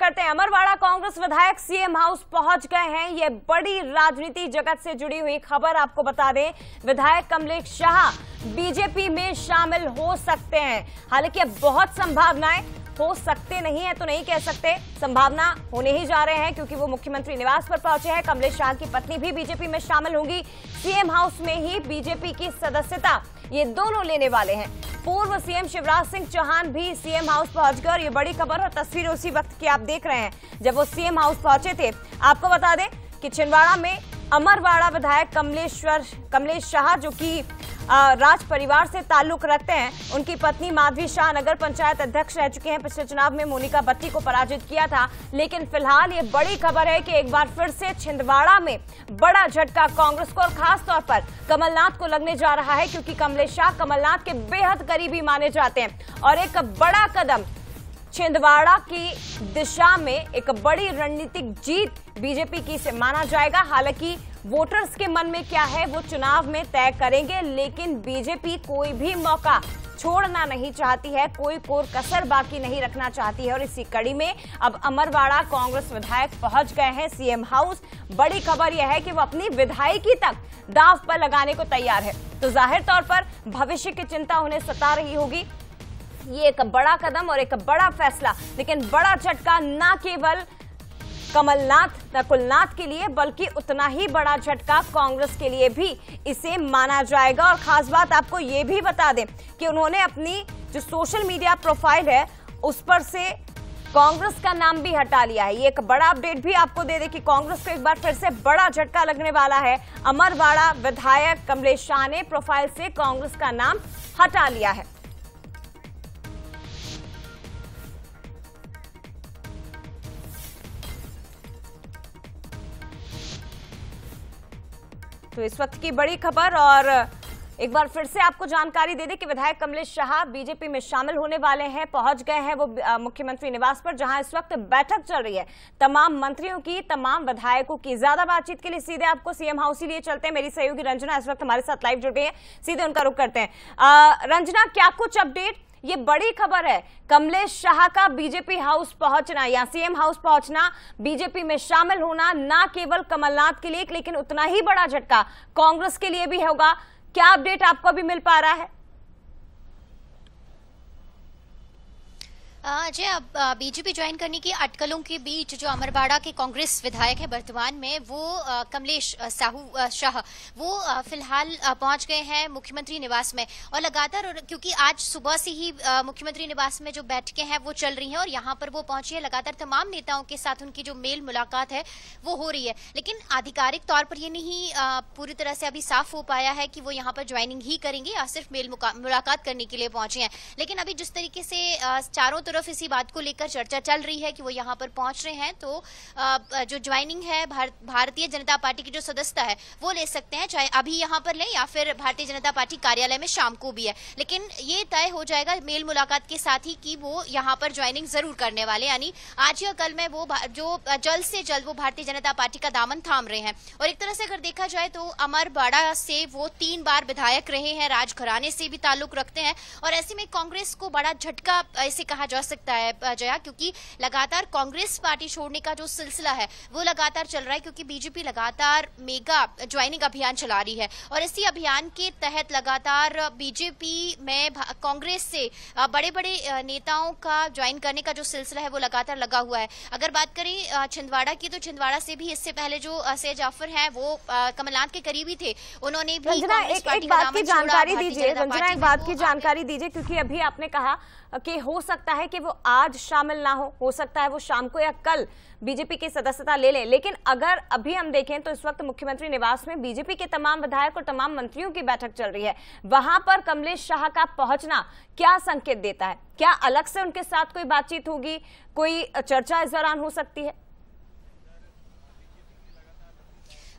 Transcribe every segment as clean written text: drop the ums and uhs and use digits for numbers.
करते हैं। अमरवाड़ा कांग्रेस विधायक सीएम हाउस पहुंच गए हैं। ये बड़ी राजनीति जगत से जुड़ी हुई खबर आपको बता दें। विधायक कमलेश शाह बीजेपी में शामिल हो सकते हैं। हालांकि अब बहुत संभावनाएं, हो सकते नहीं है तो नहीं कह सकते, संभावना होने ही जा रहे हैं क्योंकि वो मुख्यमंत्री निवास पर पहुंचे हैं। कमलेश शाह की पत्नी भी बीजेपी में शामिल होंगी। सीएम हाउस में ही बीजेपी की सदस्यता ये दोनों लेने वाले हैं। पूर्व सीएम शिवराज सिंह चौहान भी सीएम हाउस पहुंच गए और ये बड़ी खबर और तस्वीर उसी वक्त की आप देख रहे हैं जब वो सीएम हाउस पहुंचे थे। आपको बता दें कि छिंदवाड़ा में अमरवाड़ा विधायक कमलेश शाह जो कि राज परिवार से ताल्लुक रखते हैं, उनकी पत्नी माधवी शाह नगर पंचायत अध्यक्ष रह चुके हैं। पिछले चुनाव में मोनिका बत्ती को पराजित किया था। लेकिन फिलहाल ये बड़ी खबर है कि एक बार फिर से छिंदवाड़ा में बड़ा झटका कांग्रेस को और खास तौर पर कमलनाथ को लगने जा रहा है क्योंकि कमलेश शाह कमलनाथ के बेहद करीबी माने जाते हैं और एक बड़ा कदम छिंदवाड़ा की दिशा में, एक बड़ी रणनीतिक जीत बीजेपी की से माना जाएगा। हालांकि वोटर्स के मन में क्या है वो चुनाव में तय करेंगे, लेकिन बीजेपी कोई भी मौका छोड़ना नहीं चाहती है, कोई कोर कसर बाकी नहीं रखना चाहती है। और इसी कड़ी में अब अमरवाड़ा कांग्रेस विधायक पहुंच गए हैं सीएम हाउस। बड़ी खबर यह है कि वो अपनी विधायकी तक दांव पर लगाने को तैयार है। तो जाहिर तौर पर भविष्य की चिंता उन्हें सता रही होगी। ये एक बड़ा कदम और एक बड़ा फैसला, लेकिन बड़ा झटका ना केवल कमलनाथ नकुलनाथ के लिए बल्कि उतना ही बड़ा झटका कांग्रेस के लिए भी इसे माना जाएगा। और खास बात आपको ये भी बता दें कि उन्होंने अपनी जो सोशल मीडिया प्रोफाइल है उस पर से कांग्रेस का नाम भी हटा लिया है। ये एक बड़ा अपडेट भी आपको दे दें कि कांग्रेस को एक बार फिर से बड़ा झटका लगने वाला है। अमरवाड़ा विधायक कमलेश शाह ने प्रोफाइल से कांग्रेस का नाम हटा लिया है। तो इस वक्त की बड़ी खबर और एक बार फिर से आपको जानकारी दे दें कि विधायक कमलेश शाह बीजेपी में शामिल होने वाले हैं, पहुंच गए हैं वो मुख्यमंत्री निवास पर जहां इस वक्त बैठक चल रही है तमाम मंत्रियों की, तमाम विधायकों की। ज्यादा बातचीत के लिए सीधे आपको सीएम हाउस ही लिए चलते हैं। मेरी सहयोगी रंजना इस वक्त हमारे साथ लाइव जुड़ गई है, सीधे उनका रुख करते हैं। रंजना, क्या कुछ अपडेट? ये बड़ी खबर है, कमलेश शाह का बीजेपी हाउस पहुंचना या सीएम हाउस पहुंचना, बीजेपी में शामिल होना ना केवल कमलनाथ के लिए लेकिन उतना ही बड़ा झटका कांग्रेस के लिए भी होगा। क्या अपडेट आपको भी मिल पा रहा है? जय, अब बीजेपी ज्वाइन करने की अटकलों के बीच जो अमरवाड़ा के कांग्रेस विधायक है वर्तमान में, वो कमलेश शाह वो फिलहाल पहुंच गए हैं मुख्यमंत्री निवास में। और लगातार, क्योंकि आज सुबह से ही मुख्यमंत्री निवास में जो बैठकें हैं वो चल रही हैं और यहाँ पर वो पहुंची है, लगातार तमाम नेताओं के साथ उनकी जो मेल मुलाकात है वो हो रही है। लेकिन आधिकारिक तौर पर ये नहीं पूरी तरह से अभी साफ हो पाया है कि वो यहाँ पर ज्वाइनिंग ही करेंगे या सिर्फ मेल मुलाकात करने के लिए पहुंचे हैं। लेकिन अभी जिस तरीके से चारों तरफ इसी बात को लेकर चर्चा चल रही है कि वो यहाँ पर पहुंच रहे हैं, तो जो ज्वाइनिंग है भारतीय जनता पार्टी की जो सदस्यता है वो ले सकते हैं, चाहे अभी यहाँ पर लें या फिर भारतीय जनता पार्टी कार्यालय में शाम को भी है। लेकिन ये तय हो जाएगा मेल मुलाकात के साथ ही कि वो यहाँ पर ज्वाइनिंग जरूर करने वाले, यानी आज या कल में वो जो जल्द से जल्द वो भारतीय जनता पार्टी का दामन थाम रहे हैं। और एक तरह से अगर देखा जाए तो अमरवाड़ा से वो 3 बार विधायक रहे हैं, राजघराने से भी ताल्लुक रखते हैं और ऐसे में कांग्रेस को बड़ा झटका ऐसे कहा जा सकता है जया, क्योंकि लगातार कांग्रेस पार्टी छोड़ने का जो सिलसिला है वो लगातार चल रहा है, क्योंकि बीजेपी लगातार मेगा ज्वाइनिंग अभियान चला रही है और इसी अभियान के तहत लगातार बीजेपी में कांग्रेस से बड़े बड़े नेताओं का ज्वाइन करने का जो सिलसिला है वो लगातार लगा हुआ है। अगर बात करें छिंदवाड़ा की, तो छिंदवाड़ा से भी इससे पहले जो सैयद जाफर हैं वो कमलनाथ के करीबी थे, उन्होंने भी एक बात की जानकारी दीजिए रंजना, एक बात की जानकारी दीजिए, क्योंकि अभी आपने कहा कि हो सकता है कि वो आज शामिल ना हो सकता है वो शाम को या कल बीजेपी की सदस्यता ले लें। लेकिन अगर अभी हम देखें तो इस वक्त मुख्यमंत्री निवास में बीजेपी के तमाम विधायक और तमाम मंत्रियों की बैठक चल रही है, वहां पर कमलेश शाह का पहुंचना क्या संकेत देता है? क्या अलग से उनके साथ कोई बातचीत होगी, कोई चर्चा इस दौरान हो सकती है?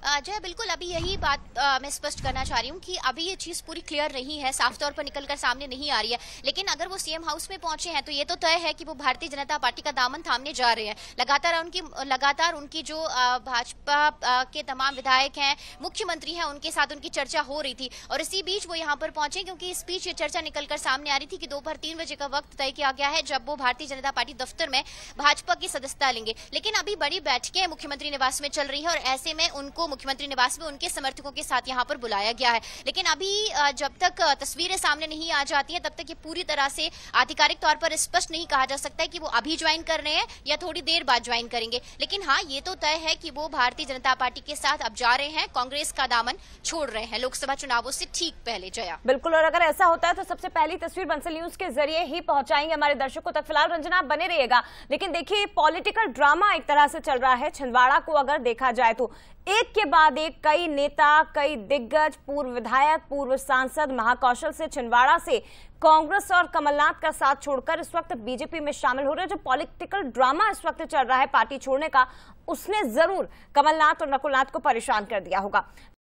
जय, बिल्कुल अभी यही बात मैं स्पष्ट करना चाह रही हूँ कि अभी ये चीज पूरी क्लियर नहीं है, साफ तौर पर निकलकर सामने नहीं आ रही है। लेकिन अगर वो सीएम हाउस में पहुंचे हैं तो ये तो तय है कि वो भारतीय जनता पार्टी का दामन थामने जा रहे हैं। लगातार उनकी जो भाजपा के तमाम विधायक हैं, मुख्यमंत्री हैं, उनके साथ उनकी चर्चा हो रही थी और इसी बीच वो यहाँ पर पहुंचे, क्योंकि इस बीच ये चर्चा निकलकर सामने आ रही थी कि दोपहर 3 बजे का वक्त तय किया गया है जब वो भारतीय जनता पार्टी दफ्तर में भाजपा की सदस्यता लेंगे। लेकिन अभी बड़ी बैठकें मुख्यमंत्री निवास में चल रही है और ऐसे में उनको मुख्यमंत्री निवास में उनके समर्थकों के साथ यहां पर बुलाया गया है। लेकिन अभी जब तक तस्वीरें सामने नहीं आ जाती हैं तब तक ये पूरी तरह से आधिकारिक तौर पर स्पष्ट नहीं कहा जा सकता है कि वो अभी ज्वाइन कर रहे हैं या थोड़ी देर बाद ज्वाइन करेंगे। लेकिन हाँ, ये तो तय है कि वो भारतीय जनता पार्टी के साथ अब जा रहे हैं, कांग्रेस का दामन छोड़ रहे हैं लोकसभा चुनावों से ठीक पहले। जया, बिल्कुल, और अगर ऐसा होता है तो सबसे पहली तस्वीर बंसल न्यूज के जरिए ही पहुंचाएंगे हमारे दर्शकों तक। फिलहाल रंजना, आप बने रहिएगा। लेकिन देखिए, पॉलिटिकल ड्रामा एक तरह से चल रहा है छिंदवाड़ा को अगर देखा जाए तो एक के बाद एक कई नेता, कई दिग्गज, पूर्व विधायक, पूर्व सांसद महाकौशल से छिंदवाड़ा से कांग्रेस और कमलनाथ का साथ छोड़कर इस वक्त बीजेपी में शामिल हो रहे हैं। जो पॉलिटिकल ड्रामा इस वक्त चल रहा है पार्टी छोड़ने का, उसने जरूर कमलनाथ और नकुलनाथ को परेशान कर दिया होगा।